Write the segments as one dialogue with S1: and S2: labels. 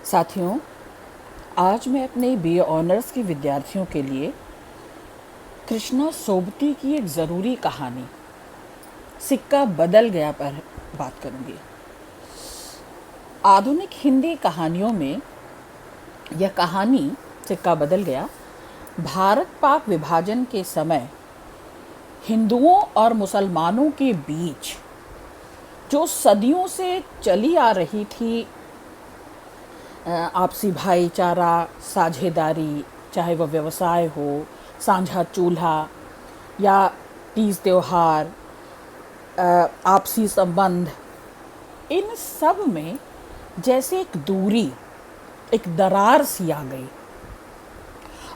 S1: साथियों, आज मैं अपने बीए ऑनर्स के विद्यार्थियों के लिए कृष्णा सोबती की एक ज़रूरी कहानी सिक्का बदल गया पर बात करूंगी। आधुनिक हिंदी कहानियों में यह कहानी सिक्का बदल गया भारत पाक विभाजन के समय हिंदुओं और मुसलमानों के बीच जो सदियों से चली आ रही थी आपसी भाईचारा, साझेदारी, चाहे वह व्यवसाय हो, साझा चूल्हा या तीज त्योहार, आपसी संबंध, इन सब में जैसे एक दूरी, एक दरार सी आ गई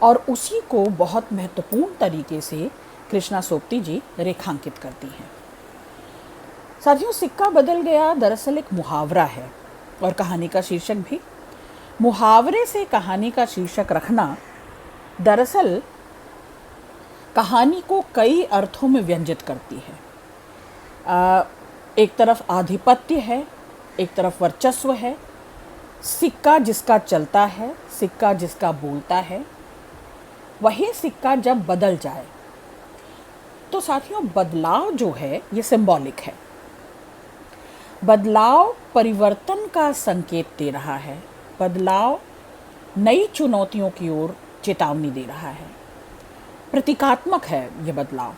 S1: और उसी को बहुत महत्वपूर्ण तरीके से कृष्णा सोबती जी रेखांकित करती हैं। साथियों, सिक्का बदल गया दरअसल एक मुहावरा है और कहानी का शीर्षक भी। मुहावरे से कहानी का शीर्षक रखना दरअसल कहानी को कई अर्थों में व्यंजित करती है। एक तरफ आधिपत्य है, एक तरफ वर्चस्व है। सिक्का जिसका चलता है, सिक्का जिसका बोलता है, वही सिक्का जब बदल जाए तो साथियों बदलाव जो है ये सिंबॉलिक है। बदलाव परिवर्तन का संकेत दे रहा है। बदलाव नई चुनौतियों की ओर चेतावनी दे रहा है। प्रतीकात्मक है यह बदलाव।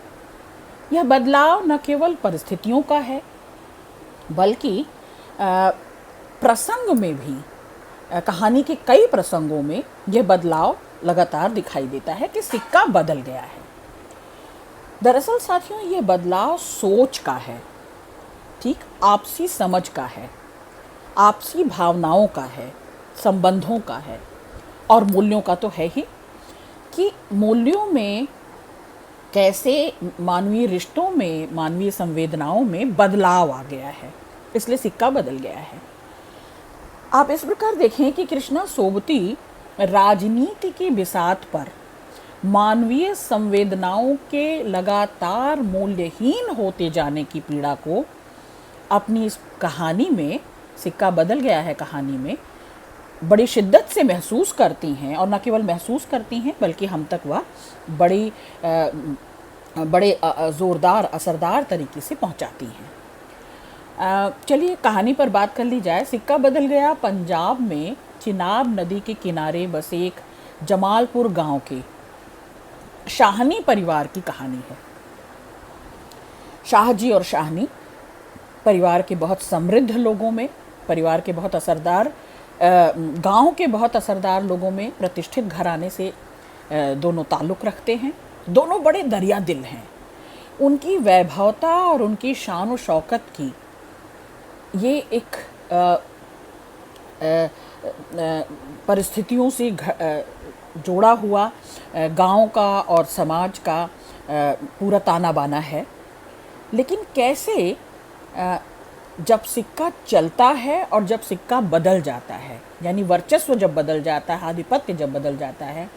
S1: यह बदलाव न केवल परिस्थितियों का है बल्कि प्रसंग में भी, कहानी के कई प्रसंगों में यह बदलाव लगातार दिखाई देता है कि सिक्का बदल गया है। दरअसल साथियों यह बदलाव सोच का है, ठीक, आपसी समझ का है, आपसी भावनाओं का है, संबंधों का है और मूल्यों का तो है ही कि मूल्यों में कैसे मानवीय रिश्तों में, मानवीय संवेदनाओं में बदलाव आ गया है, इसलिए सिक्का बदल गया है। आप इस प्रकार देखें कि कृष्णा सोबती राजनीति की बिसात पर मानवीय संवेदनाओं के लगातार मूल्यहीन होते जाने की पीड़ा को अपनी इस कहानी में, सिक्का बदल गया है कहानी में, बड़ी शिद्दत से महसूस करती हैं और न केवल महसूस करती हैं बल्कि हम तक वह बड़े ज़ोरदार, असरदार तरीके से पहुंचाती हैं। चलिए कहानी पर बात कर ली जाए। सिक्का बदल गया पंजाब में चिनाब नदी के किनारे बसे एक जमालपुर गांव के शाहनी परिवार की कहानी है। शाहजी और शाहनी परिवार के बहुत समृद्ध लोगों में, परिवार के बहुत असरदार, गांव के बहुत असरदार लोगों में, प्रतिष्ठित घराने से दोनों ताल्लुक़ रखते हैं। दोनों बड़े दरिया दिल हैं। उनकी वैभवता और उनकी शान व शौकत की ये एक परिस्थितियों से जोड़ा हुआ गांव का और समाज का पूरा ताना बाना है। लेकिन कैसे जब सिक्का चलता है और जब सिक्का बदल जाता है, यानी वर्चस्व जब बदल जाता है, आधिपत्य जब बदल जाता है,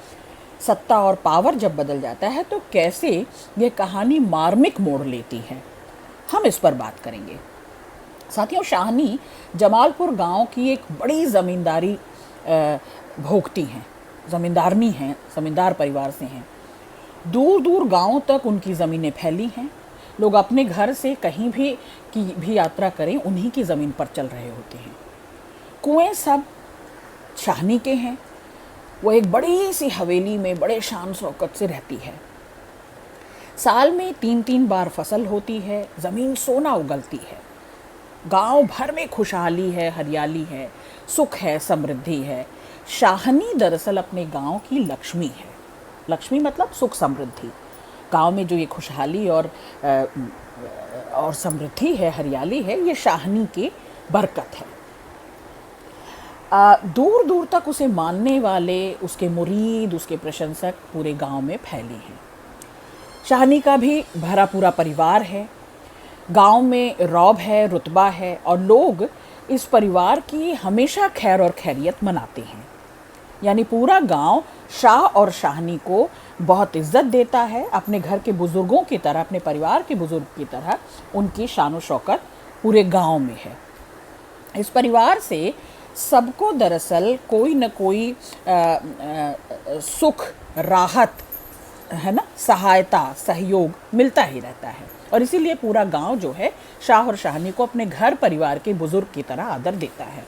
S1: सत्ता और पावर जब बदल जाता है, तो कैसे यह कहानी मार्मिक मोड़ लेती है, हम इस पर बात करेंगे। साथियों, शाहनी जमालपुर गांव की एक बड़ी ज़मींदारी भोगती हैं, ज़मींदारनी हैं, ज़मींदार परिवार से हैं। दूर दूर गांवों तक उनकी ज़मीनें फैली हैं। लोग अपने घर से कहीं भी यात्रा करें, उन्हीं की ज़मीन पर चल रहे होते हैं। कुएं सब शाहनी के हैं। वो एक बड़ी सी हवेली में बड़े शान शौकत से रहती है। साल में 3-3 बार फसल होती है, ज़मीन सोना उगलती है। गांव भर में खुशहाली है, हरियाली है, सुख है, समृद्धि है। शाहनी दरअसल अपने गांव की लक्ष्मी है। लक्ष्मी मतलब सुख समृद्धि। गांव में जो ये खुशहाली और समृद्धि है, हरियाली है, ये शाहनी की बरकत है। दूर दूर तक उसे मानने वाले, उसके मुरीद, उसके प्रशंसक पूरे गांव में फैले हैं। शाहनी का भी भरा पूरा परिवार है। गांव में रौब है, रुतबा है और लोग इस परिवार की हमेशा खैर और खैरियत मनाते हैं। यानी पूरा गांव शाह और शाहनी को बहुत इज्जत देता है। अपने घर के बुज़ुर्गों की तरह, अपने परिवार के बुज़ुर्ग की तरह उनकी शान व शौकत पूरे गांव में है। इस परिवार से सबको दरअसल कोई न कोई सुख, राहत, है ना, सहायता, सहयोग मिलता ही रहता है। और इसीलिए पूरा गांव जो है शाह और शाहनी को अपने घर परिवार के बुजुर्ग की तरह आदर देता है।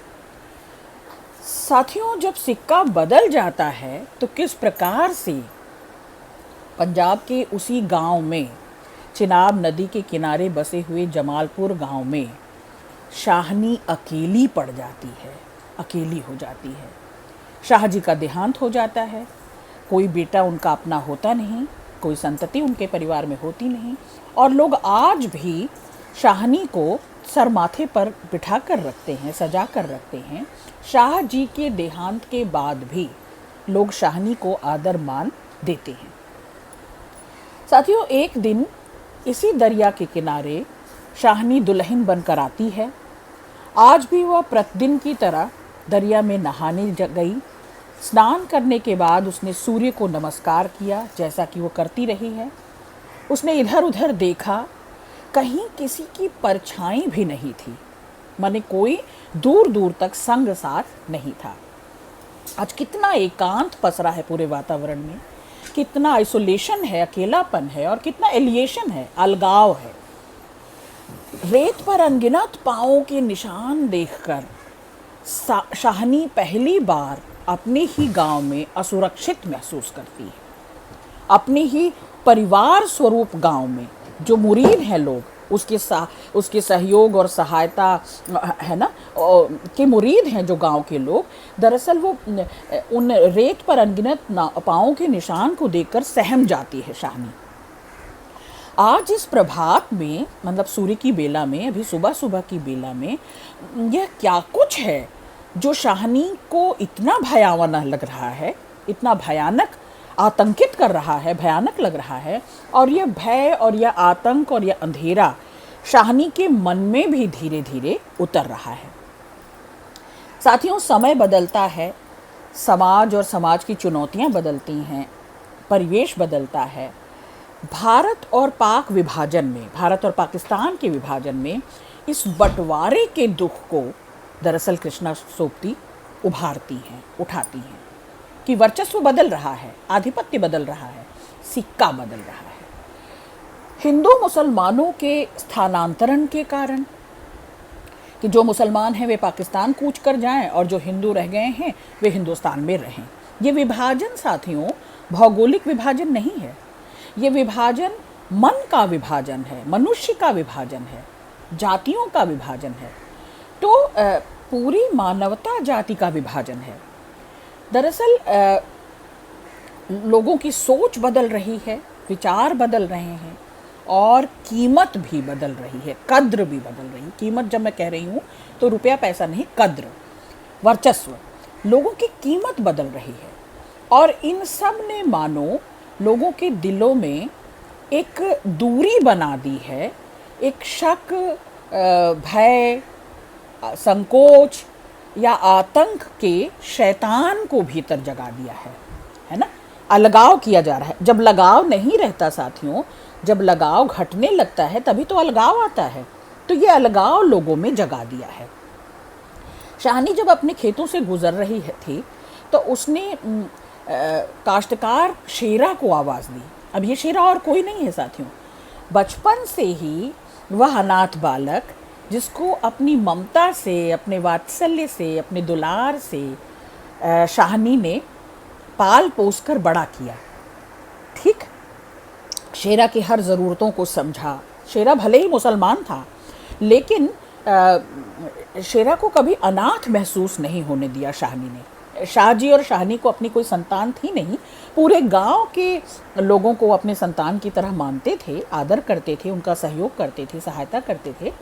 S1: साथियों, जब सिक्का बदल जाता है तो किस प्रकार से पंजाब के उसी गांव में, चिनाब नदी के किनारे बसे हुए जमालपुर गांव में, शाहनी अकेली पड़ जाती है, अकेली हो जाती है। शाह जी का देहांत हो जाता है, कोई बेटा उनका अपना होता नहीं, कोई संतति उनके परिवार में होती नहीं, और लोग आज भी शाहनी को सर माथे पर बिठा कर रखते हैं, सजा कर रखते हैं। शाह जी के देहांत के बाद भी लोग शाहनी को आदर मान देते हैं। साथियों, एक दिन इसी दरिया के किनारे शाहनी दुल्हन बनकर आती है। आज भी वह प्रतिदिन की तरह दरिया में नहाने गई। स्नान करने के बाद उसने सूर्य को नमस्कार किया, जैसा कि वो करती रही है। उसने इधर उधर देखा, कहीं किसी की परछाई भी नहीं थी, माने कोई दूर दूर तक संग साथ नहीं था। आज कितना एकांत पसरा है पूरे वातावरण में, कितना आइसोलेशन है, अकेलापन है, और कितना एलिएशन है, अलगाव है। रेत पर अनगिनत पाँवों के निशान देखकर शाहनी पहली बार अपने ही गांव में असुरक्षित महसूस करती है। अपने ही परिवार स्वरूप गांव में जो मुरीद हैं लोग, उसके सहयोग और सहायता, है ना, के मुरीद हैं जो गांव के लोग, दरअसल वो उन रेत पर अनगिनत पाँवों के निशान को देखकर सहम जाती है शाहनी। आज इस प्रभात में, मतलब सूर्य की बेला में, अभी सुबह सुबह की बेला में, यह क्या कुछ है जो शाहनी को इतना भयावना लग रहा है, इतना भयानक, आतंकित कर रहा है, भयानक लग रहा है। और यह भय और यह आतंक और यह अंधेरा शाहनी के मन में भी धीरे धीरे उतर रहा है। साथियों, समय बदलता है, समाज और समाज की चुनौतियां बदलती हैं, परिवेश बदलता है। भारत और पाक विभाजन में, भारत और पाकिस्तान के विभाजन में इस बंटवारे के दुख को दरअसल कृष्णा सोबती उभारती हैं, उठाती हैं कि वर्चस्व बदल रहा है, आधिपत्य बदल रहा है, सिक्का बदल रहा है। हिंदू मुसलमानों के स्थानांतरण के कारण, कि जो मुसलमान हैं वे पाकिस्तान कूच कर जाएं और जो हिंदू रह गए हैं वे हिंदुस्तान में रहें। ये विभाजन साथियों भौगोलिक विभाजन नहीं है, ये विभाजन मन का विभाजन है, मनुष्य का विभाजन है, जातियों का विभाजन है, तो पूरी मानवता जाति का विभाजन है। दरअसल लोगों की सोच बदल रही है, विचार बदल रहे हैं, और कीमत भी बदल रही है, कद्र भी बदल रही है। कीमत जब मैं कह रही हूँ तो रुपया पैसा नहीं, कद्र, वर्चस्व, लोगों की कीमत बदल रही है। और इन सब ने मानो लोगों के दिलों में एक दूरी बना दी है, एक शक, भय, संकोच या आतंक के शैतान को भीतर जगा दिया है ना। अलगाव किया जा रहा है। जब लगाव नहीं रहता साथियों, जब लगाव घटने लगता है तभी तो अलगाव आता है। तो ये अलगाव लोगों में जगा दिया है। शाहनी जब अपने खेतों से गुजर रही थी तो उसने काश्तकार शेरा को आवाज़ दी। अब ये शेरा और कोई नहीं है साथियों, बचपन से ही वह अनाथ बालक जिसको अपनी ममता से, अपने वात्सल्य से, अपने दुलार से शाहनी ने पाल पोस कर बड़ा किया। ठीक, शेरा की हर ज़रूरतों को समझा। शेरा भले ही मुसलमान था लेकिन शेरा को कभी अनाथ महसूस नहीं होने दिया शाहनी ने। शाहजी और शाहनी को अपनी कोई संतान थी नहीं, पूरे गांव के लोगों को अपने संतान की तरह मानते थे, आदर करते थे, उनका सहयोग करते थे, सहायता करते थे।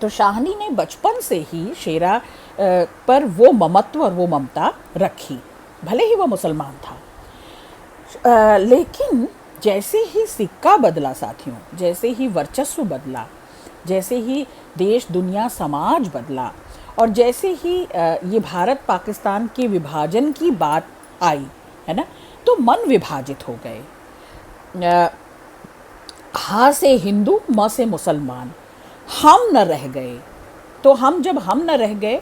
S1: तो शाहनी ने बचपन से ही शेरा पर वो ममत्व और वो ममता रखी, भले ही वो मुसलमान था। लेकिन जैसे ही सिक्का बदला साथियों, जैसे ही वर्चस्व बदला, जैसे ही देश दुनिया समाज बदला, और जैसे ही ये भारत पाकिस्तान के विभाजन की बात आई, है ना, तो मन विभाजित हो गए। हा से हिंदू, म से मुसलमान, हम न रह गए। तो जब हम न रह गए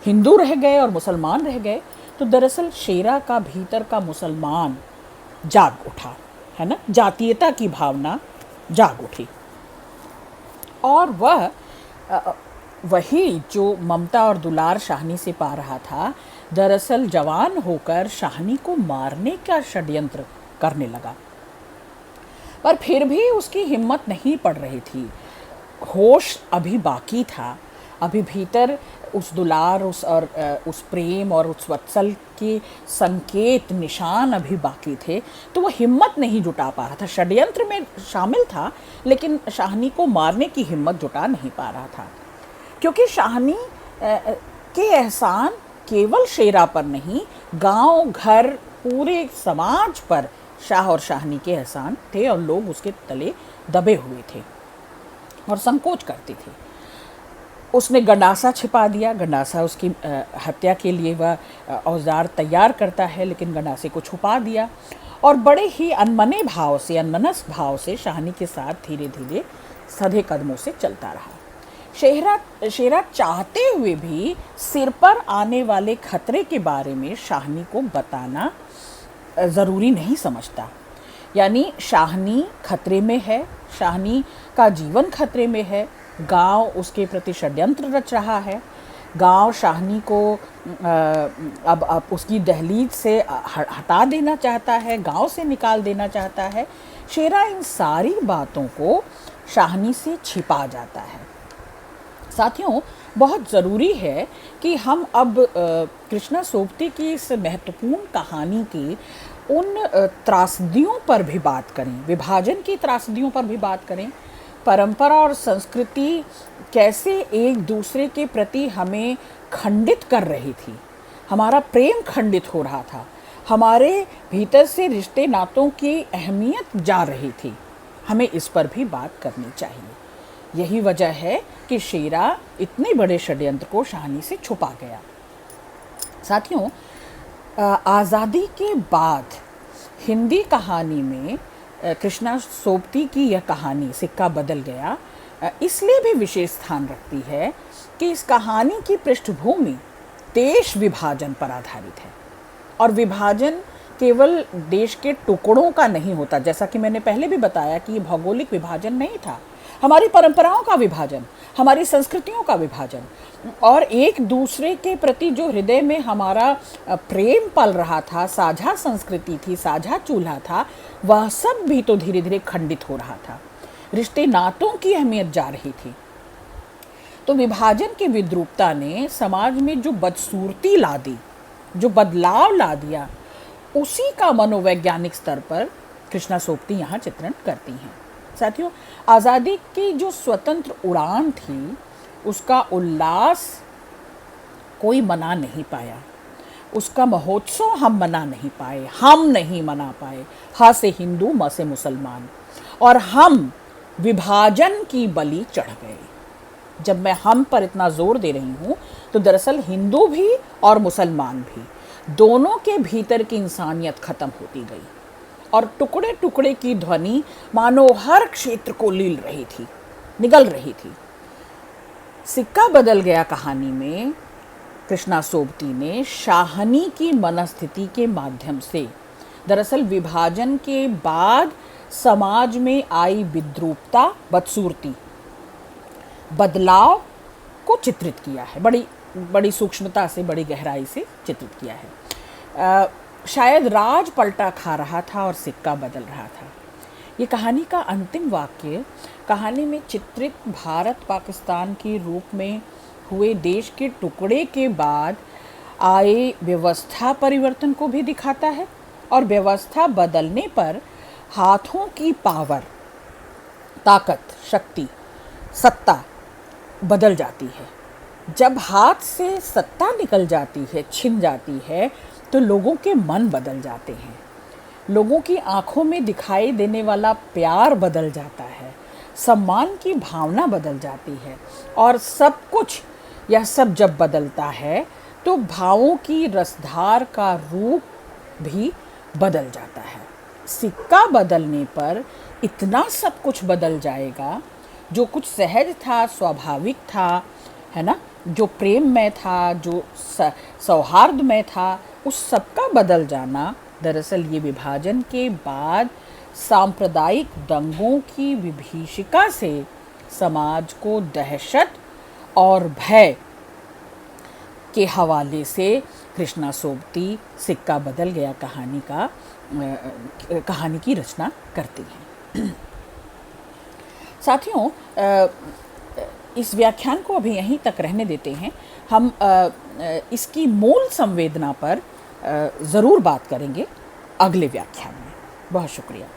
S1: हिंदू रह गए और मुसलमान रह गए। तो दरअसल शेरा का भीतर का मुसलमान जाग उठा, है ना, जातीयता की भावना जाग उठी। और वह वही जो ममता और दुलार शाहनी से पा रहा था, दरअसल जवान होकर शाहनी को मारने का षड्यंत्र करने लगा। पर फिर भी उसकी हिम्मत नहीं पड़ रही थी। होश अभी बाकी था, अभी भीतर उस दुलार उस प्रेम और उस वत्सल के संकेत निशान अभी बाकी थे। तो वो हिम्मत नहीं जुटा पा रहा था, षड्यंत्र में शामिल था लेकिन शाहनी को मारने की हिम्मत जुटा नहीं पा रहा था। क्योंकि शाहनी के एहसान केवल शेरा पर नहीं, गांव घर पूरे समाज पर शाह और शाहनी के एहसान थे और लोग उसके तले दबे हुए थे और संकोच करते थे। उसने गंडासा छिपा दिया। गंडासा उसकी हत्या के लिए वह औजार तैयार करता है, लेकिन गंडासे को छुपा दिया और बड़े ही अनमनस भाव से शाहनी के साथ धीरे धीरे सधे कदमों से चलता रहा। शेरा चाहते हुए भी सिर पर आने वाले खतरे के बारे में शाहनी को बताना ज़रूरी नहीं समझता। यानी शाहनी खतरे में है, शाहनी का जीवन खतरे में है, गांव उसके प्रति षड्यंत्र रच रहा है, गांव शाहनी को अब उसकी दहलीज से हटा देना चाहता है, गांव से निकाल देना चाहता है। शेरा इन सारी बातों को शाहनी से छिपा जाता है। साथियों, बहुत ज़रूरी है कि हम अब कृष्णा सोबती की इस महत्वपूर्ण कहानी की उन त्रासदियों पर भी बात करें, विभाजन की त्रासदियों पर भी बात करें। परंपरा और संस्कृति कैसे एक दूसरे के प्रति हमें खंडित कर रही थी, हमारा प्रेम खंडित हो रहा था, हमारे भीतर से रिश्ते नातों की अहमियत जा रही थी। हमें इस पर भी बात करनी चाहिए। यही वजह है कि शेरा इतने बड़े षड्यंत्र को शाहनी से छुपा गया। साथियों, आज़ादी के बाद हिंदी कहानी में कृष्णा सोबती की यह कहानी सिक्का बदल गया इसलिए भी विशेष स्थान रखती है कि इस कहानी की पृष्ठभूमि देश विभाजन पर आधारित है। और विभाजन केवल देश के टुकड़ों का नहीं होता, जैसा कि मैंने पहले भी बताया कि ये भौगोलिक विभाजन नहीं था, हमारी परंपराओं का विभाजन, हमारी संस्कृतियों का विभाजन और एक दूसरे के प्रति जो हृदय में हमारा प्रेम पल रहा था, साझा संस्कृति थी, साझा चूल्हा था, वह सब भी तो धीरे धीरे खंडित हो रहा था। रिश्ते नातों की अहमियत जा रही थी। तो विभाजन की विद्रूपता ने समाज में जो बदसूरती ला दी, जो बदलाव ला दिया, उसी का मनोवैज्ञानिक स्तर पर कृष्णा सोबती यहाँ चित्रण करती हैं। साथियों, आज़ादी की जो स्वतंत्र उड़ान थी, उसका उल्लास कोई मना नहीं पाया, उसका महोत्सव हम मना नहीं पाए, हम नहीं मना पाए। हा से हिंदू, म से मुसलमान, और हम विभाजन की बलि चढ़ गए। जब मैं हम पर इतना जोर दे रही हूँ तो दरअसल हिंदू भी और मुसलमान भी, दोनों के भीतर की इंसानियत खत्म होती गई और टुकड़े टुकड़े की ध्वनि मानो हर क्षेत्र को लील रही थी, निगल रही थी। सिक्का बदल गया कहानी में कृष्णा सोबती ने शाहनी की मनस्थिति के माध्यम से दरअसल विभाजन के बाद समाज में आई विद्रूपता, बदसूरती, बदलाव को चित्रित किया है। बड़ी सूक्ष्मता से, बड़ी गहराई से चित्रित किया है। शायद राज पलटा खा रहा था और सिक्का बदल रहा था। ये कहानी का अंतिम वाक्य कहानी में चित्रित भारत पाकिस्तान के रूप में हुए देश के टुकड़े के बाद आए व्यवस्था परिवर्तन को भी दिखाता है और व्यवस्था बदलने पर हाथों की पावर, ताकत, शक्ति, सत्ता बदल जाती है। जब हाथ से सत्ता निकल जाती है, छिन जाती है, तो लोगों के मन बदल जाते हैं, लोगों की आंखों में दिखाई देने वाला प्यार बदल जाता है, सम्मान की भावना बदल जाती है और सब कुछ, यह सब जब बदलता है तो भावों की रसधार का रूप भी बदल जाता है। सिक्का बदलने पर इतना सब कुछ बदल जाएगा, जो कुछ सहज था, स्वाभाविक था, है ना, जो प्रेम में था, जो सौहार्द में था, उस सब का बदल जाना दरअसल ये विभाजन के बाद सांप्रदायिक दंगों की विभीषिका से समाज को दहशत और भय के हवाले से कृष्णा सोबती सिक्का बदल गया कहानी की रचना करती हैं। साथियों, इस व्याख्यान को अभी यहीं तक रहने देते हैं। हम इसकी मूल संवेदना पर ज़रूर बात करेंगे अगले व्याख्यान में। बहुत शुक्रिया।